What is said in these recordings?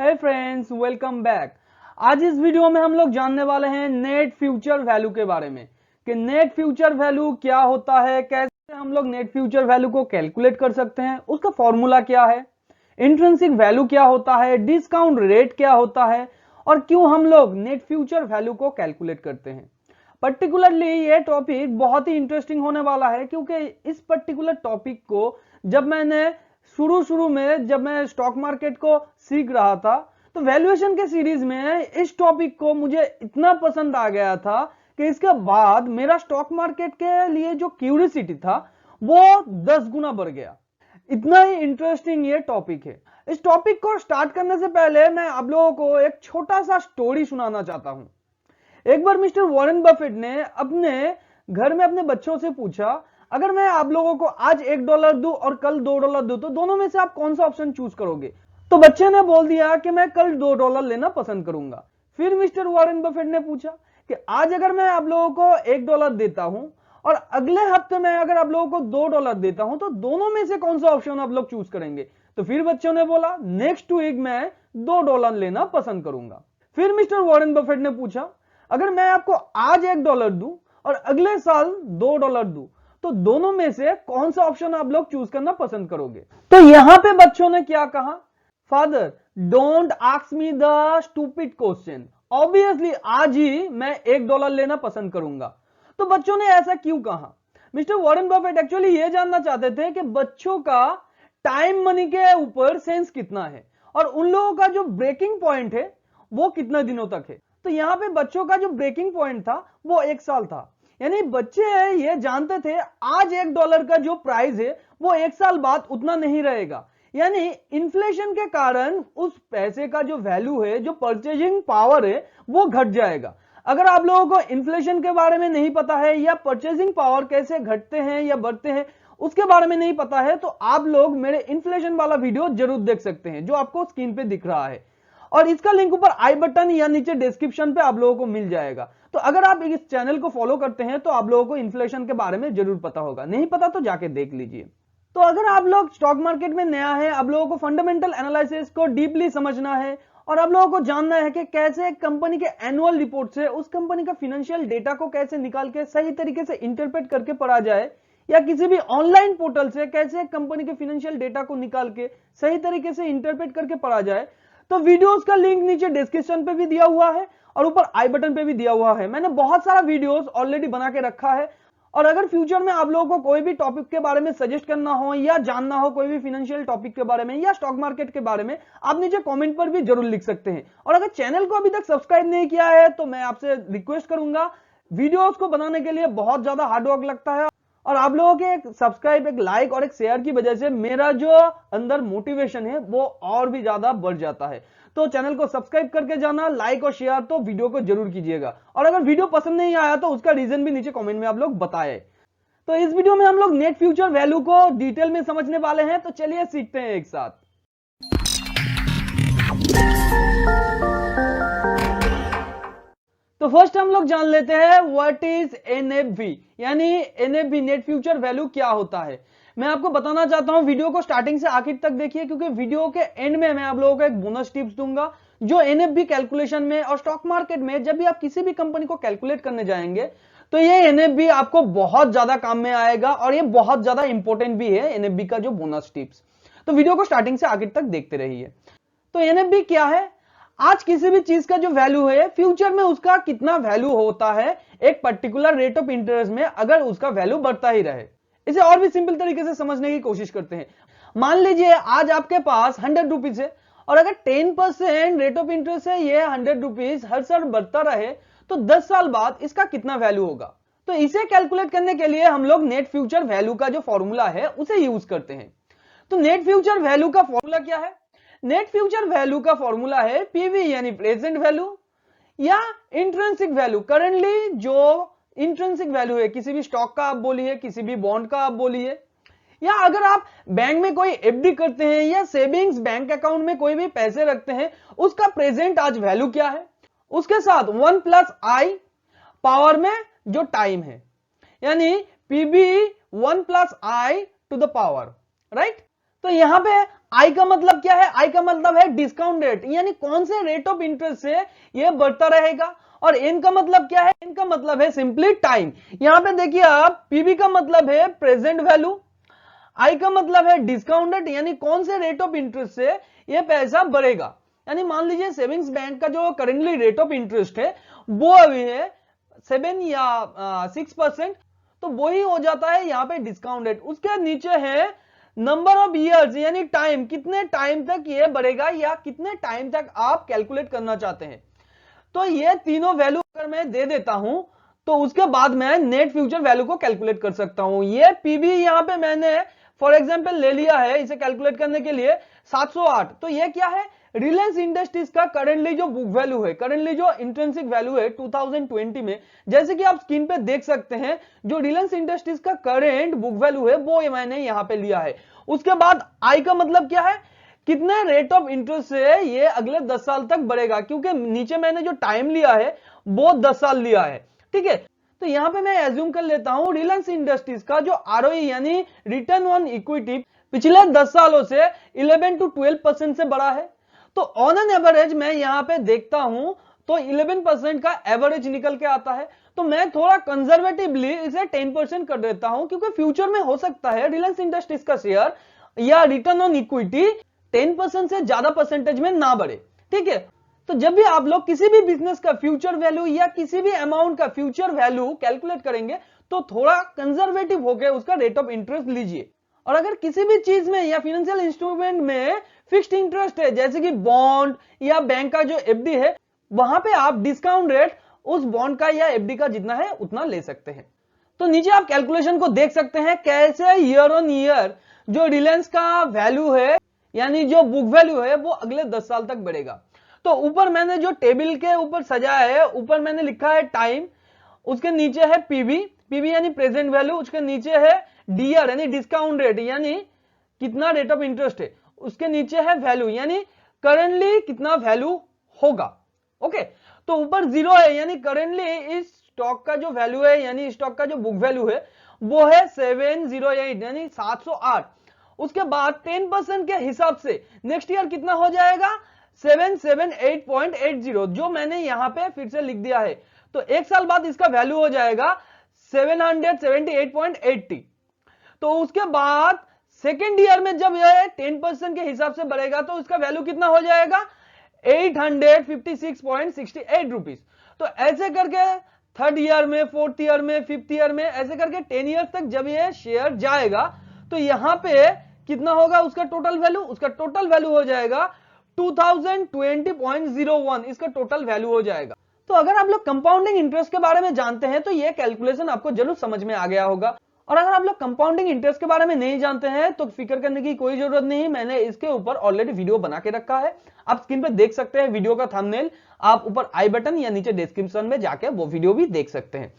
हे friends, welcome back. आज इस video में हम लोग जानने वाले हैं नेट फ्यूचर वैल्यू के बारे में कि नेट फ्यूचर वैल्यू क्या होता है, कैसे हम लोग नेट फ्यूचर वैल्यू को कैलकुलेट कर सकते हैं, उसका फॉर्मूला क्या है, इंट्रिंसिक वैल्यू क्या होता है, डिस्काउंट रेट क्या होता है और क्यों हम लोग नेट फ्यूचर वैल्यू को कैलकुलेट करते हैं। पर्टिकुलरली ये टॉपिक बहुत ही इंटरेस्टिंग होने वाला है क्योंकि इस पर्टिकुलर टॉपिक को जब मैंने शुरू में जब मैं स्टॉक मार्केट को सीख रहा था तो वैल्यूएशन के सीरीज में इस टॉपिक को मुझे इतना पसंद आ गया था कि इसके बाद मेरा स्टॉक मार्केट के लिए जो क्यूरियोसिटी था वो 10 गुना बढ़ गया। इतना ही इंटरेस्टिंग ये टॉपिक है। इस टॉपिक को स्टार्ट करने से पहले मैं आप लोगों को एक छोटा सा स्टोरी सुनाना चाहता हूं। एक बार मिस्टर वॉरेन बफेट ने अपने घर में अपने बच्चों से पूछा, अगर मैं आप लोगों को आज $1 दूं और कल $2 दूं तो दोनों में से आप कौन सा ऑप्शन चूज करोगे? तो बच्चे ने बोल दिया कि मैं कल $2 लेना पसंद करूंगा। फिर मिस्टर वॉरेन बफेट ने पूछा कि आज अगर मैं आप लोगों को $1 देता हूं और अगले हफ्ते में अगर आप लोगों को $2 देता हूं तो दोनों में से कौन सा ऑप्शन आप लोग चूज करेंगे? तो फिर बच्चों ने बोला नेक्स्ट वीक मैं $2 लेना पसंद करूंगा। फिर मिस्टर वॉरेन बफेट ने पूछा, अगर मैं आपको आज $1 दूं और अगले साल $2 दूं तो दोनों में से कौन सा ऑप्शन आप लोग चूज करना पसंद करोगे? तो यहां पे बच्चों ने क्या कहा, father don't ask me the stupid question, obviously आज ही मैं $1 लेना पसंद करूंगा। तो बच्चों ने ऐसा क्यों कहा? मिस्टर वॉरेन बफेट एक्चुअली ये जानना चाहते थे कि बच्चों का टाइम मनी के ऊपर सेंस कितना है और उन लोगों का जो ब्रेकिंग पॉइंट है वो कितने दिनों तक है। तो यहां पे बच्चों का जो ब्रेकिंग पॉइंट था वो 1 साल था, यानी बच्चे ये जानते थे आज $1 का जो प्राइस है वो 1 साल बाद उतना नहीं रहेगा, यानी इन्फ्लेशन के कारण उस पैसे का जो वैल्यू है, जो परचेजिंग पावर है वो घट जाएगा। अगर आप लोगों को इन्फ्लेशन के बारे में नहीं पता है या परचेजिंग पावर कैसे घटते हैं या बढ़ते हैं उसके बारे में नहीं पता है तो आप लोग मेरे इन्फ्लेशन वाला वीडियो जरूर देख सकते हैं जो आपको स्क्रीन पे दिख रहा है और इसका लिंक ऊपर आई बटन या नीचे डिस्क्रिप्शन पे आप लोगों को मिल जाएगा। तो अगर आप इस चैनल को फॉलो करते हैं तो आप लोगों को इन्फ्लेशन के बारे में जरूर पता होगा, नहीं पता तो जाके देख लीजिए। तो अगर आप लोग स्टॉक मार्केट में नया है, आप लोगों को फंडामेंटल एनालिसिस को डीपली समझना है और आप लोगों को जानना है कि कैसे एक कंपनी के एनुअल रिपोर्ट से उस कंपनी का फाइनेंशियल डेटा को कैसे निकाल के सही तरीके से इंटरप्रेट करके पढ़ा जाए या किसी भी ऑनलाइन पोर्टल से कैसे एक कंपनी के फाइनेंशियल डेटा को निकाल के सही तरीके से इंटरप्रेट करके पढ़ा जाए, तो वीडियोस का लिंक नीचे डिस्क्रिप्शन पे भी दिया हुआ है और ऊपर आई बटन पे भी दिया हुआ है। मैंने बहुत सारा वीडियोस ऑलरेडी बना के रखा है और अगर फ्यूचर में आप लोगों को कोई भी टॉपिक के बारे में सजेस्ट करना हो या जानना हो कोई भी फाइनेंशियल टॉपिक के बारे में या स्टॉक मार्केट के बारे में, आप नीचे कमेंट पर भी जरूर लिख सकते हैं। और अगर चैनल को अभी तक सब्सक्राइब नहीं किया है तो मैं आपसे रिक्वेस्ट करूंगा, वीडियोस को बनाने के लिए बहुत ज्यादा हार्ड वर्क लगता है और आप लोगों के एक सब्सक्राइब, एक लाइक और एक शेयर की वजह से मेरा जो अंदर मोटिवेशन है वो और भी ज्यादा बढ़ जाता है। तो चैनल को सब्सक्राइब करके जाना, लाइक और शेयर तो वीडियो को जरूर कीजिएगा और अगर वीडियो पसंद नहीं आया तो उसका रीजन भी नीचे कमेंट में आप लोग बताएं। तो इस वीडियो में हम लोग नेट फ्यूचर वैल्यू को डिटेल में समझने वाले हैं, तो चलिए सीखते हैं एक साथ। तो फर्स्ट हम लोग जान लेते हैं व्हाट इज एनएफवी, यानी एनएफवी नेट फ्यूचर वैल्यू क्या होता है। मैं आपको बताना चाहता हूं, वीडियो को स्टार्टिंग से आखिर तक देखिए क्योंकि वीडियो के एंड में मैं आप लोगों को एक बोनस टिप्स दूंगा जो एनएफवी कैलकुलेशन में और स्टॉक मार्केट में जब भी आप किसी भी कंपनी को कैलकुलेट करने जाएंगे तो ये एनएफवी आपको बहुत ज्यादा काम में आएगा और ये बहुत ज्यादा इंपॉर्टेंट भी है एनएफवी का जो बोनस टिप्स। तो वीडियो को स्टार्टिंग से आखिर तक देखते रहिए। तो एनएफवी क्या है? आज किसी भी चीज का जो वैल्यू है फ्यूचर में उसका कितना वैल्यू होता है एक पर्टिकुलर रेट ऑफ इंटरेस्ट में अगर उसका वैल्यू बढ़ता ही रहे। इसे और भी सिंपल तरीके से समझने की कोशिश करते हैं। मान लीजिए आज आपके पास 100 रुपीज है और अगर 10% रेट ऑफ इंटरेस्ट है, ये 100 रुपीज हर साल बढ़ता रहे तो 10 साल बाद इसका कितना वैल्यू होगा। तो इसे कैलकुलेट करने के लिए हम लोग नेट फ्यूचर वैल्यू का जो फॉर्मूला है उसे यूज करते हैं। तो नेट फ्यूचर वैल्यू का फॉर्मूला क्या है? नेट फ्यूचर वैल्यू का फॉर्मूला है पीवी यानी प्रेजेंट वैल्यू या इंट्रिंसिक वैल्यू, करेंटली जो इंट्रिंसिक वैल्यू है किसी भी स्टॉक का आप बोलिए, किसी भी बॉन्ड का आप बोलिए, या अगर आप बैंक में कोई एफडी करते हैं या सेविंग्स बैंक अकाउंट में कोई भी पैसे रखते हैं उसका प्रेजेंट आज वैल्यू क्या है, उसके साथ 1 + i पावर में जो टाइम है, यानी PB 1 + i to the power, right. तो यहां पे आई का मतलब क्या है? आई का मतलब है डिस्काउंट रेट, यानी कौन से रेट ऑफ इंटरेस्ट से ये बढ़ता रहेगा। और एन का मतलब क्या है? एन का मतलब है सिंपली टाइम। यहां पे देखिए आप, पीवी का मतलब है प्रेजेंट वैल्यू, आई का मतलब है डिस्काउंट रेट, यानी कौन से रेट ऑफ इंटरेस्ट से ये पैसा बढ़ेगा। यानी मान लीजिए सेविंग्स बैंक का जो करेंटली रेट ऑफ इंटरेस्ट है वो अभी है 7 या 6%, तो वो ही हो जाता है यहाँ पे डिस्काउंट रेट। उसके नीचे है नंबर ऑफ ईयर्स, यानी टाइम, कितने टाइम तक ये बढ़ेगा या कितने टाइम तक आप कैलकुलेट करना चाहते हैं। तो ये तीनों वैल्यू अगर मैं दे देता हूं तो उसके बाद मैं नेट फ्यूचर वैल्यू को कैलकुलेट कर सकता हूं। ये पीवी यहां पे मैंने फॉर एग्जांपल ले लिया है इसे कैलकुलेट करने के लिए 708। तो ये क्या है? रिलायंस इंडस्ट्रीज का करंटली जो बुक वैल्यू है, करंटली जो इंट्रिंसिक वैल्यू है 2020 में, जैसे कि आप स्क्रीन पे देख सकते हैं, जो रिलायंस इंडस्ट्रीज का करेंट बुक वैल्यू है वो मैंने यहां पे लिया है। उसके बाद आई का मतलब क्या है? कितने रेट ऑफ इंटरेस्ट से ये अगले 10 साल तक बढ़ेगा, क्योंकि नीचे मैंने जो टाइम लिया है वो 10 साल लिया है। ठीक है, तो यहां पे मैं एज्यूम कर लेता हूं रिलायंस इंडस्ट्रीज का जो आरओई यानी रिटर्न ऑन इक्विटी पिछले 10 सालों से 11 to 12% से बढ़ा है। तो ऑन एन एवरेज मैं यहां पे देखता हूं तो 11% का एवरेज निकल के आता है। तो मैं थोड़ा कंजर्वेटिवली इसे 10% कर देता हूं, क्योंकि फ्यूचर में हो सकता है रिलायंस इंडस्ट्रीज का शेयर या रिटर्न ऑन इक्विटी 10% से ज्यादा परसेंटेज में ना बढ़े। ठीक है, तो जब भी आप लोग किसी भी बिजनेस का फ्यूचर वैल्यू या किसी भी अमाउंट का फ्यूचर वैल्यू कैलकुलेट करेंगे तो थोड़ा कंजर्वेटिव होकर उसका रेट ऑफ इंटरेस्ट लीजिए। और अगर किसी भी चीज में या फाइनेंशियल इंस्ट्रूमेंट में फिक्स्ड इंटरेस्ट है, जैसे कि बॉन्ड या बैंक का जो एफडी है, वहां पे आप डिस्काउंट रेट उस बॉन्ड का या एफडी का जितना है उतना ले सकते हैं। तो नीचे आप कैलकुलेशन को देख सकते हैं कैसे ईयर ऑन ईयर जो रिलायंस का वैल्यू है यानी जो बुक वैल्यू है वो अगले 10 साल तक बढ़ेगा। तो ऊपर मैंने जो टेबल के ऊपर सजाया है, ऊपर मैंने लिखा है टाइम, उसके नीचे है पीवी, पीवी यानी प्रेजेंट वैल्यू, उसके नीचे है डीआर यानी डिस्काउंट रेट यानी कितना रेट ऑफ इंटरेस्ट है, उसके नीचे है वैल्यू यानी करंटली कितना वैल्यू होगा। ओके, तो ऊपर जीरो है यानी करंटली इस स्टॉक का जो वैल्यू है यानी स्टॉक का जो बुक वैल्यू है वो है 708 यानी 708। उसके बाद 10% के हिसाब से नेक्स्ट ईयर कितना हो जाएगा? 778.80, जो मैंने यहां पे फिर से लिख दिया है। तो एक साल बाद इसका वैल्यू हो जाएगा 778.80। तो उसके बाद सेकेंड ईयर में जब यह 10% के हिसाब से बढ़ेगा तो इसका वैल्यू कितना हो जाएगा? 856.68 रुपीज। तो ऐसे करके थर्ड ईयर में, फोर्थ ईयर में, फिफ्थ ईयर में, ऐसे करके 10 ईयर तक जब यह शेयर जाएगा तो यहां पे कितना होगा उसका टोटल वैल्यू? उसका टोटल वैल्यू हो जाएगा 2020.01, इसका टोटल वैल्यू हो जाएगा। तो अगर आप लोग कंपाउंडिंग इंटरेस्ट के बारे में जानते हैं तो ये कैलकुलेशन आपको जरूर समझ में आ गया होगा। और अगर आप लोग कंपाउंडिंग इंटरेस्ट के बारे में नहीं जानते हैं तो फिक्र करने की कोई जरूरत नहीं, मैंने इसके ऊपर ऑलरेडी वीडियो बना के रखा है, आप स्क्रीन पे देख सकते हैं वीडियो का थंबनेल, आप ऊपर आई बटन या नीचे डिस्क्रिप्शन में जाके वो वीडियो भी देख सकते हैं।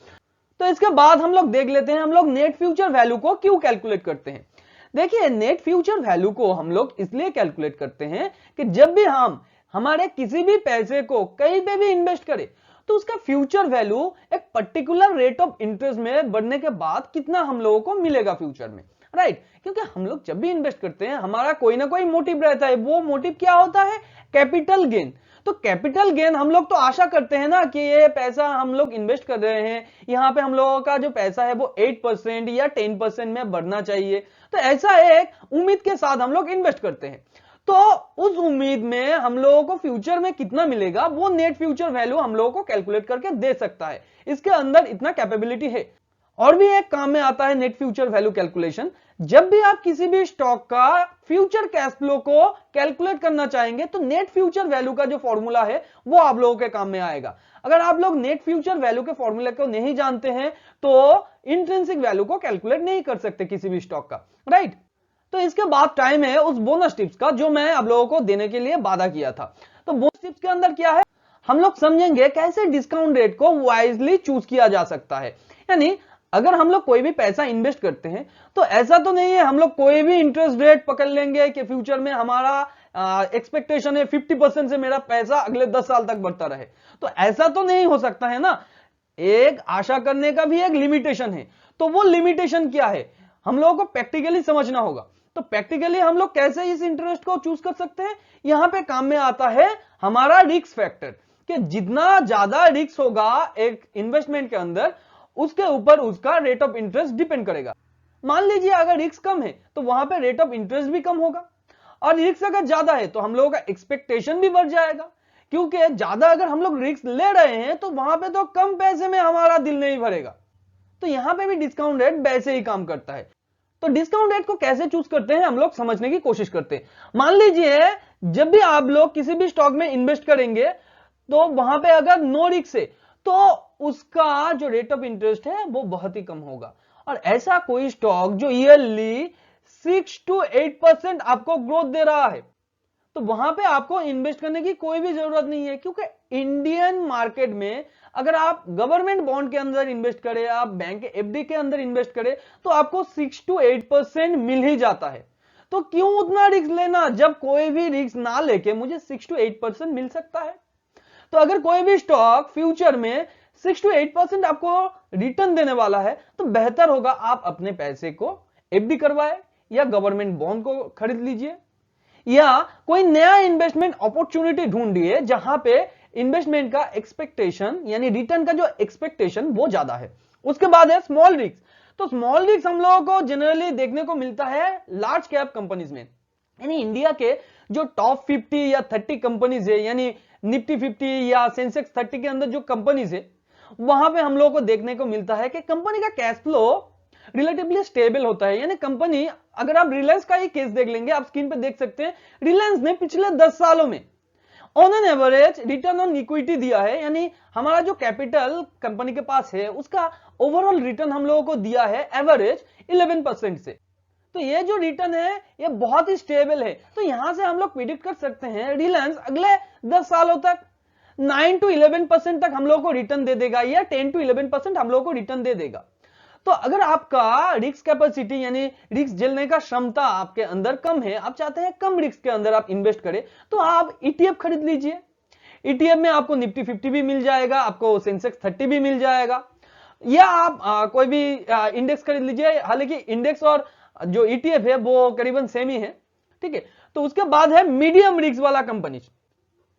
तो इसके बाद हम लोग देख लेते हैं हम लोग नेट फ्यूचर वैल्यू को क्यों कैलकुलेट करते हैं। देखिए, नेट फ्यूचर वैल्यू को हम लोग इसलिए कैलकुलेट करते हैं कि जब भी हम हमारे किसी भी पैसे को कहीं पे भी इन्वेस्ट करें तो उसका फ्यूचर वैल्यू एक पर्टिकुलर रेट ऑफ इंटरेस्ट में बढ़ने के बाद कितना हम लोगों को मिलेगा फ्यूचर में, राइट। क्योंकि हम लोग जब भी इन्वेस्ट करते हैं हमारा कोई ना कोई मोटिव रहता है, वो मोटिव क्या होता है? Capital gain. तो कैपिटल गेन हम लोग तो आशा करते हैं ना कि ये पैसा हम लोग इन्वेस्ट कर रहे हैं, यहाँ पे हम लोगों का जो पैसा है वो 8% या 10% में बढ़ना चाहिए। तो ऐसा एक उम्मीद के साथ हम लोग इन्वेस्ट करते हैं। तो उस उम्मीद में हम लोगों को फ्यूचर में कितना मिलेगा वो नेट फ्यूचर वैल्यू हम लोगों को कैलकुलेट करके दे सकता है, इसके अंदर इतना कैपेबिलिटी है। और भी एक काम में आता है नेट फ्यूचर वैल्यू कैलकुलेशन। जब भी आप किसी भी स्टॉक का फ्यूचर कैश फ्लो को कैलकुलेट करना चाहेंगे तो नेट फ्यूचर वैल्यू का जो फॉर्मूला है वो आप लोगों के काम में आएगा। अगर आप लोग नेट फ्यूचर वैल्यू के फॉर्मूले को नहीं जानते हैं तो इंट्रिंसिक वैल्यू को कैलकुलेट नहीं कर सकते किसी भी स्टॉक का, राइट। तो इसके बाद टाइम है उस बोनस टिप्स का जो मैं आप लोगों को देने के लिए वादा किया था। तो बोनस टिप्स के अंदर क्या है, हम लोग समझेंगे कैसे डिस्काउंट रेट को वाइजली चूज किया जा सकता है। यानी अगर हम लोग कोई भी पैसा इन्वेस्ट करते हैं तो ऐसा तो नहीं है हम लोग कोई भी इंटरेस्ट रेट पकड़ लेंगे कि फ्यूचर में हमारा एक्सपेक्टेशन है 50% से मेरा पैसा अगले 10 साल तक बढ़ता रहे। तो ऐसा तो नहीं हो सकता है ना, एक आशा करने का भी एक लिमिटेशन है। तो वो लिमिटेशन क्या है हम लोगों को प्रैक्टिकली समझना होगा। तो प्रैक्टिकली हम लोग कैसे इस इंटरेस्ट को चूज कर सकते हैं? यहां पे काम में आता है हमारा रिस्क फैक्टर, कि जितना ज्यादा रिस्क होगा एक इन्वेस्टमेंट के अंदर, उसके ऊपर उसका रेट ऑफ इंटरेस्ट डिपेंड करेगा। मान लीजिए अगर रिस्क कम है तो वहां पे रेट ऑफ इंटरेस्ट भी कम होगा, और रिस्क अगर ज्यादा है तो हम लोगों का एक्सपेक्टेशन भी बढ़ जाएगा, क्योंकि ज्यादा अगर हम लोग रिस्क ले रहे हैं तो वहां पे तो कम पैसे में हमारा दिल नहीं भरेगा। तो यहां पे भी डिस्काउंट रेट वैसे ही काम करता है। तो डिस्काउंट रेट को कैसे चूज करते हैं हम लोग समझने की कोशिश करते हैं। मान लीजिए जब भी आप लोग किसी भी स्टॉक में इन्वेस्ट करेंगे तो वहां पे अगर नो रिस्क है तो उसका जो रेट ऑफ इंटरेस्ट है वो बहुत ही कम होगा। और ऐसा कोई स्टॉक जो ईयरली 6 to 8% आपको ग्रोथ दे रहा है, तो वहां पे आपको इन्वेस्ट करने की कोई भी जरूरत नहीं है, क्योंकि इंडियन मार्केट में अगर आप गवर्नमेंट बॉन्ड के अंदर इन्वेस्ट करें, आप बैंक के एफडी के अंदर इन्वेस्ट करें, तो आपको 6 to 8% मिल ही जाता है। तो क्यों उतना रिस्क लेना जब कोई भी रिस्क ना लेके मुझे 6 to 8% मिल सकता है। तो अगर कोई भी स्टॉक फ्यूचर में 6 to 8% आपको रिटर्न देने वाला है तो बेहतर होगा आप अपने पैसे को एफडी करवाए या गवर्नमेंट बॉन्ड को खरीद लीजिए, या कोई नया इन्वेस्टमेंट अपॉर्चुनिटी ढूंढिए जहां पे इन्वेस्टमेंट का एक्सपेक्टेशन यानी रिटर्न का जो एक्सपेक्टेशन वो ज्यादा है। उसके बाद है स्मॉल रिस्क। तो स्मॉल रिस्क हम लोगों को जनरली देखने को मिलता है लार्ज कैप कंपनीज में, यानी इंडिया के जो टॉप 50 या 30 कंपनीज है, यानी निफ्टी 50 या सेंसेक्स 30 के अंदर जो कंपनीज है, वहां पे हम लोगों को देखने को मिलता है कि कंपनी का कैश फ्लो रिलेटिवली स्टेबल होता है। यानी कंपनी, अगर आप रिलायंस का ही केस देख लेंगे, आप स्क्रीन पे देख सकते हैं, रिलायंस ने पिछले 10 सालों में on an average return on equity दिया है, यानी हमारा जो कैपिटल कंपनी के पास है उसका ओवरऑल रिटर्न हम लोगों को दिया है एवरेज 11% से। तो ये जो रिटर्न है ये बहुत ही स्टेबल है। तो यहां से हम लोग प्रिडिक्ट कर सकते हैं रिलायंस अगले 10 सालों तक 9 to 11% तक हम लोगों को रिटर्न दे देगा, या 10 to 11% हम लोगों को रिटर्न दे देगा। तो अगर आपका रिस्क कैपेसिटी यानी रिस्क झेलने का क्षमता आपके अंदर कम है, आप चाहते हैं कम रिस्क के अंदर आप इन्वेस्ट करें, तो आप ईटीएफ खरीद लीजिए। ईटीएफ में आपको निफ्टी 50 भी मिल जाएगा, आपको सेंसेक्स 30 भी मिल जाएगा, या आप कोई भी इंडेक्स खरीद लीजिए। हालांकि इंडेक्स और जो ईटीएफ है वो करीबन सेम ही है, ठीक है। तो उसके बाद है मीडियम रिस्क वाला कंपनी।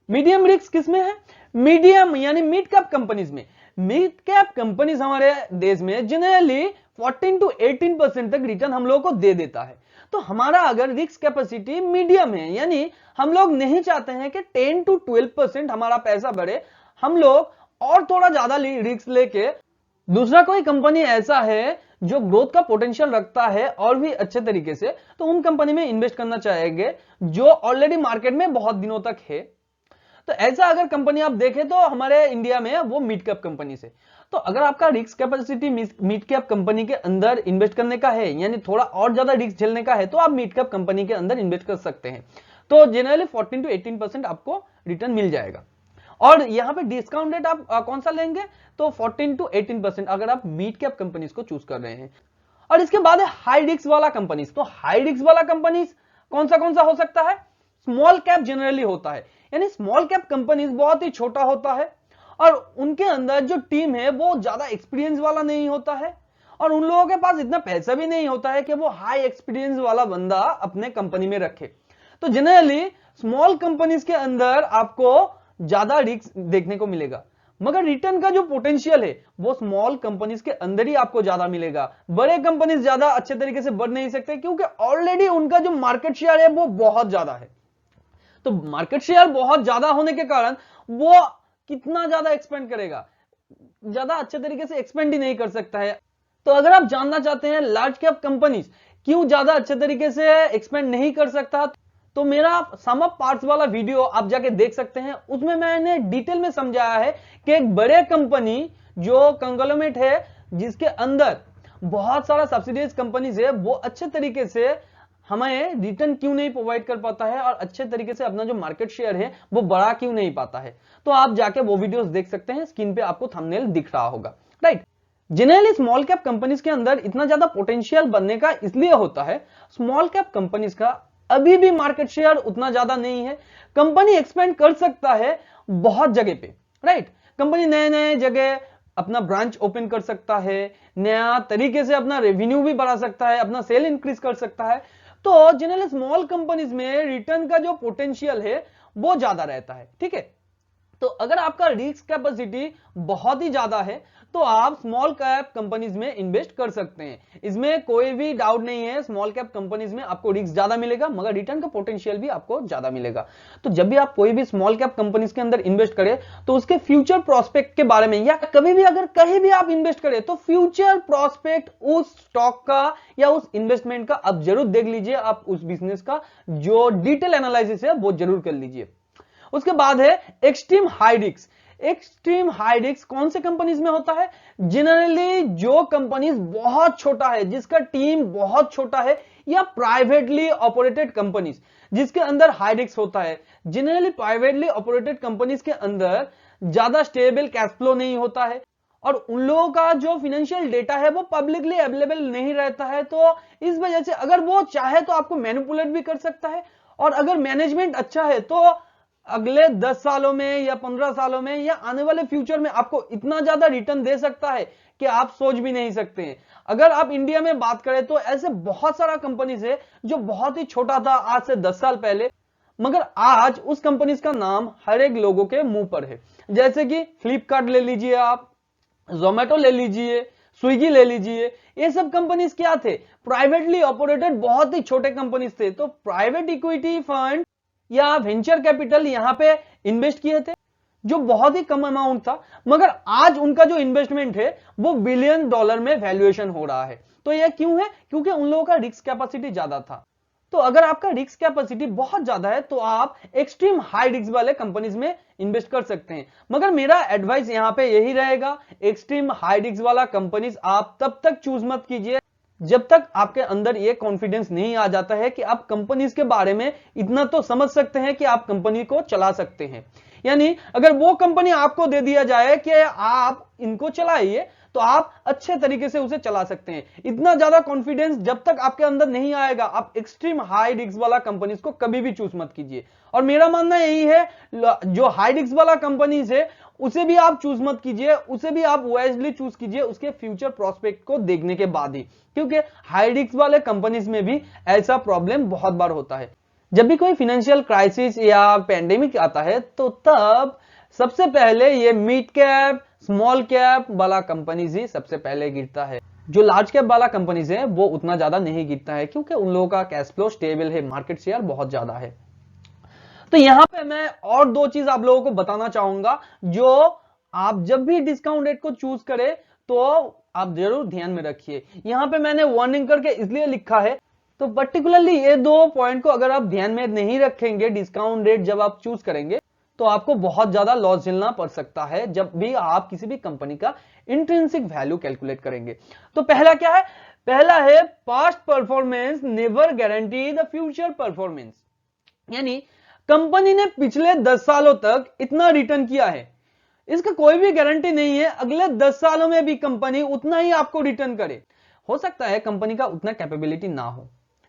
मीडियम रिस्क किसमें है? मीडियम यानी मिड कैप कंपनीज में। मिड कैप कंपनीज हमारे देश में जनरली 14 to 18% तक रिटर्न हम लोगों को दे देता है। तो हमारा अगर रिस्क कैपेसिटी मीडियम है, यानी हम लोग नहीं चाहते हैं कि 10 to 12% हमारा पैसा बढ़े, हम लोग और थोड़ा ज्यादा रिस्क लेके दूसरा कोई कंपनी ऐसा है जो ग्रोथ का पोटेंशियल रखता है और भी अच्छे तरीके से, तो उन कंपनी में इन्वेस्ट करना चाहेंगे जो ऑलरेडी मार्केट में बहुत दिनों तक है। तो ऐसा अगर कंपनी आप देखें तो हमारे इंडिया में वो मिड कैप कंपनी से। तो अगर आपका risk capacity mid cap company के अंदर इन्वेस्ट करने का है, यानी थोड़ा और ज्यादा रिस्क झेलने का है, तो आप मिड कैप कंपनी के अंदर इन्वेस्ट कर सकते हैं। तो जनरली 14 to 18% आपको रिटर्न मिल जाएगा। और यहां पे डिस्काउंट रेट आप कौन सा लेंगे? तो 14 to 18% अगर आप मिड कैप कंपनीज को चूज कर रहे हैं। और इसके बाद है हाई रिस्क वाला कंपनीज। तो हाई रिस्क वाला कंपनीज कौन सा हो सकता है? स्मॉल कैप जनरली होता है, यानी स्मॉल कैप कंपनीज बहुत ही छोटा होता है और उनके अंदर जो टीम है वो ज्यादा एक्सपीरियंस वाला नहीं होता है, और उन लोगों के पास इतना पैसा भी नहीं होता है कि वो हाई एक्सपीरियंस वाला बंदा अपने कंपनी में रखे। तो जनरली स्मॉल कंपनीज के अंदर आपको ज्यादा रिस्क देखने को मिलेगा, मगर रिटर्न का जो पोटेंशियल है वो स्मॉल कंपनीज के अंदर ही आपको ज्यादा मिलेगा। बड़े कंपनीज ज्यादा अच्छे तरीके से बढ़ नहीं सकते, क्योंकि ऑलरेडी उनका जो मार्केट शेयर है वो बहुत ज्यादा है। तो मार्केट शेयर बहुत ज्यादा होने के कारण वो कितना ज्यादा एक्सपेंड करेगा? ज्यादा अच्छे तरीके से एक्सपेंड ही नहीं कर सकता है। तो अगर आप जानना चाहते हैं लार्ज कैप कंपनीज क्यों ज्यादा अच्छे तरीके से एक्सपेंड नहीं कर सकता, तो मेरा सम अप पार्ट्स वाला वीडियो आप जाके देख सकते हैं। उसमें मैंने डिटेल में समझाया है कि एक बड़े कंपनी जो कंग्लोमेरेट है जिसके अंदर बहुत सारा सब्सिडाइज कंपनीज है, वो अच्छे तरीके से हमें रिटर्न क्यों नहीं प्रोवाइड कर पाता है और अच्छे तरीके से अपना जो मार्केट शेयर है वो बढ़ा क्यों नहीं पाता है। तो आप जाके वो वीडियोस देख सकते हैं, स्क्रीन पे आपको थंबनेल दिख रहा होगा, right. Generally small cap companies के अंदर इतना ज्यादा पोटेंशियल बनने का इसलिए होता है, स्मॉल कैप कंपनीज का अभी भी मार्केट शेयर उतना ज्यादा नहीं है। कंपनी एक्सपेंड कर सकता है बहुत जगह पे, राइट। कंपनी नए नए जगह अपना ब्रांच ओपन कर सकता है, नया तरीके से अपना रेवेन्यू भी बढ़ा सकता है, अपना सेल इंक्रीज कर सकता है, तो जनरली स्मॉल कंपनीज में रिटर्न का जो पोटेंशियल है वो ज्यादा रहता है। ठीक है, तो अगर आपका रिस्क कैपेसिटी बहुत ही ज्यादा है तो आप स्मॉल कैप कंपनीज में इन्वेस्ट कर सकते हैं, इसमें कोई भी डाउट नहीं है। स्मॉल कैप कंपनीज में आपको रिस्क ज्यादा मिलेगा मगर रिटर्न का पोटेंशियल भी आपको ज्यादा मिलेगा। तो जब भी आप कोई भी स्मॉल कैप कंपनीज के अंदर इन्वेस्ट करें तो उसके फ्यूचर प्रोस्पेक्ट के बारे में, या कभी भी अगर कहीं भी आप इन्वेस्ट करें तो फ्यूचर प्रोस्पेक्ट उस स्टॉक का या उस इन्वेस्टमेंट का आप जरूर देख लीजिए, आप उस बिजनेस का जो डिटेल एनालिसिस है वो जरूर कर लीजिए। उसके बाद है extreme high risk. Extreme high risk कौन से कंपनीज में होता है? जनरली जो कंपनीज बहुत छोटा है, जिसका टीम बहुत छोटा है, या प्राइवेटली ऑपरेटेड कंपनीज जिसके अंदर हाई रिस्क होता है। जनरली प्राइवेटली ऑपरेटेड कंपनीज के अंदर ज्यादा स्टेबल कैश फ्लो नहीं होता है और उन लोगों का जो फाइनेंशियल डेटा है वो पब्लिकली अवेलेबल नहीं रहता है। तो इस वजह से अगर वो चाहे तो आपको मैनिपुलेट भी कर सकता है, और अगर मैनेजमेंट अच्छा है तो अगले 10 सालों में या 15 सालों में या आने वाले फ्यूचर में आपको इतना ज्यादा रिटर्न दे सकता है कि आप सोच भी नहीं सकते हैं। अगर आप इंडिया में बात करें तो ऐसे बहुत सारा कंपनीज है जो बहुत ही छोटा था आज से 10 साल पहले, मगर आज उस कंपनीज का नाम हर एक लोगों के मुंह पर है। जैसे कि फ्लिपकार्ट ले लीजिए, आप जोमेटो ले लीजिए, स्विगी ले लीजिए। ये सब कंपनीज क्या थे? प्राइवेटली ऑपरेटेड बहुत ही छोटे कंपनीज थे। तो प्राइवेट इक्विटी फंड या वेंचर कैपिटल यहां पे इन्वेस्ट किए थे जो बहुत ही कम अमाउंट था, मगर आज उनका जो इन्वेस्टमेंट है वो बिलियन डॉलर में वैल्यूएशन हो रहा है। तो यह क्यों है? क्योंकि उन लोगों का रिस्क कैपेसिटी ज्यादा था। तो अगर आपका रिस्क कैपेसिटी बहुत ज्यादा है तो आप एक्सट्रीम हाई रिस्क वाले कंपनीज में इन्वेस्ट कर सकते हैं, मगर मेरा एडवाइस यहां पे यही रहेगा, एक्सट्रीम हाई रिस्क वाला कंपनीज आप तब तक चूज मत कीजिए जब तक आपके अंदर ये कॉन्फिडेंस नहीं आ जाता है कि आप कंपनीज के बारे में इतना तो समझ सकते हैं कि आप कंपनी को चला सकते हैं। यानी अगर वो कंपनी आपको दे दिया जाए कि आप इनको चलाइए तो आप अच्छे तरीके से उसे चला सकते हैं, इतना ज्यादा कॉन्फिडेंस जब तक आपके अंदर नहीं आएगा आप एक्सट्रीम हाई रिस्क वाला कंपनीज को कभी भी चूज मत कीजिए। और मेरा मानना यही है, जो हाई रिस्क वाला कंपनीज है उसे भी आप चूज मत कीजिए, उसे भी आप वाइजली चूज कीजिए उसके फ्यूचर प्रोस्पेक्ट को देखने के बाद ही, क्योंकि हाई रिस्क वाले कंपनीज में भी ऐसा प्रॉब्लम बहुत बार होता है। जब भी कोई फाइनेंशियल क्राइसिस या पेंडेमिक आता है तो तब सबसे पहले ये मिड कैप स्मॉल कैप वाला कंपनीज ही सबसे पहले गिरता है। जो लार्ज कैप वाला कंपनीज है वो उतना ज्यादा नहीं गिरता है क्योंकि उन लोगों का कैश फ्लो स्टेबल है, मार्केट शेयर बहुत ज्यादा है। तो यहां पे मैं और दो चीज आप लोगों को बताना चाहूंगा जो आप जब भी डिस्काउंट रेट को चूज करें तो आप जरूर ध्यान में रखिए। यहां पे मैंने वार्निंग करके इसलिए लिखा है, तो पर्टिकुलरली ये दो पॉइंट को अगर आप ध्यान में नहीं रखेंगे डिस्काउंट रेट जब आप चूज करेंगे तो आपको बहुत ज्यादा लॉस झेलना पड़ सकता है जब भी आप किसी भी कंपनी का इंट्रिंसिक वैल्यू कैलकुलेट करेंगे। तो पहला क्या है? पहला है past performance never guarantee the future performance. यानी कंपनी ने पिछले 10 सालों तक इतना रिटर्न किया है, इसका कोई भी गारंटी नहीं है अगले 10 सालों में भी कंपनी उतना ही आपको रिटर्न करे। हो सकता है कंपनी का उतना कैपेबिलिटी ना हो,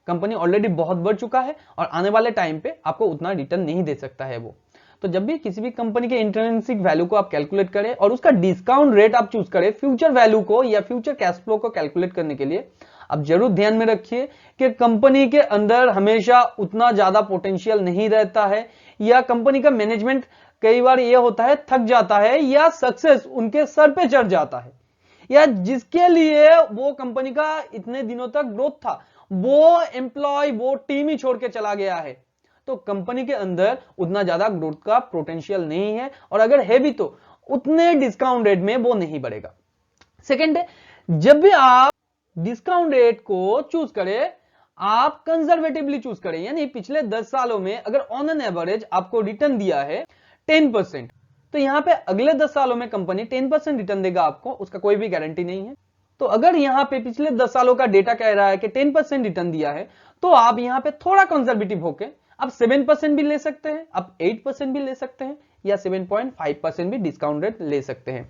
कंपनी ऑलरेडी बहुत बढ़ चुका है और आने वाले टाइम पे आपको उतना रिटर्न नहीं दे सकता है वो। तो जब भी किसी भी कंपनी के इंट्रिंसिक वैल्यू को आप कैलकुलेट करें और उसका डिस्काउंट रेट आप चूज करें फ्यूचर वैल्यू को या फ्यूचर कैश फ्लो को कैलकुलेट करने के लिए, आप जरूर ध्यान में रखिए कि कंपनी के अंदर हमेशा उतना ज्यादा पोटेंशियल नहीं रहता है, या कंपनी का मैनेजमेंट कई बार यह होता है थक जाता है, या सक्सेस उनके सर पे चढ़ जाता है, या जिसके लिए वो कंपनी का इतने दिनों तक ग्रोथ था वो एम्प्लॉय वो टीम ही छोड़ के चला गया है। तो कंपनी के अंदर उतना ज्यादा ग्रोथ का पोटेंशियल नहीं है, और अगर है भी तो उतने डिस्काउंट रेट में वो नहीं बढ़ेगा। सेकंड है, जब भी आप डिस्काउंट रेट को चूज करें आप कंजर्वेटिवली चूज करें। यानी पिछले 10 सालों में अगर ऑन एन एवरेज आपको रिटर्न दिया है 10%, तो यहां पे अगले 10 सालों में कंपनी 10% रिटर्न देगा आपको, उसका कोई भी गारंटी नहीं है। तो अगर यहां पे पिछले 10 सालों का डेटा कह रहा है कि 10% रिटर्न दिया है तो आप यहां पे थोड़ा कंजर्वेटिव होके आप 7% भी ले सकते हैं, आप 8% भी ले सकते हैं, या 7.5% भी डिस्काउंट रेट ले सकते हैं।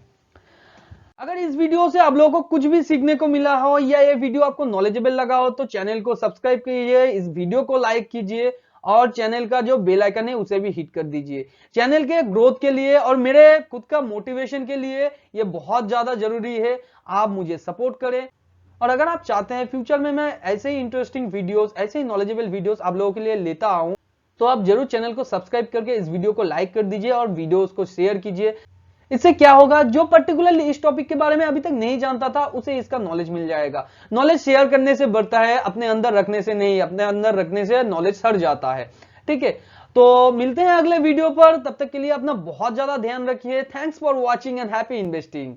अगर इस वीडियो से आप लोगों को कुछ भी सीखने को मिला हो या ये वीडियो आपको नॉलेजेबल लगा हो तो चैनल को सब्सक्राइब कीजिए, इस वीडियो को लाइक कीजिए और चैनल का जो बेल आइकन है उसे भी हिट कर दीजिए। चैनल के ग्रोथ के लिए और मेरे खुद का मोटिवेशन के लिए ये बहुत ज्यादा जरूरी है, आप मुझे सपोर्ट करें। और अगर आप चाहते हैं फ्यूचर में मैं ऐसे ही इंटरेस्टिंग वीडियोस, ऐसे ही नॉलेजेबल वीडियोस आप लोगों के लिए लेता आऊं, तो आप जरूर चैनल को सब्सक्राइब करके इस वीडियो को लाइक कर दीजिए और वीडियोस को शेयर कीजिए। इससे क्या होगा, जो पर्टिकुलरली इस टॉपिक के बारे में अभी तक नहीं जानता था उसे इसका नॉलेज मिल जाएगा। नॉलेज शेयर करने से बढ़ता है, अपने अंदर रखने से नहीं। अपने अंदर रखने से नॉलेज सड़ जाता है। ठीक है, तो मिलते हैं अगले वीडियो पर। तब तक के लिए अपना बहुत ज्यादा ध्यान रखिए। Thanks for watching and happy investing.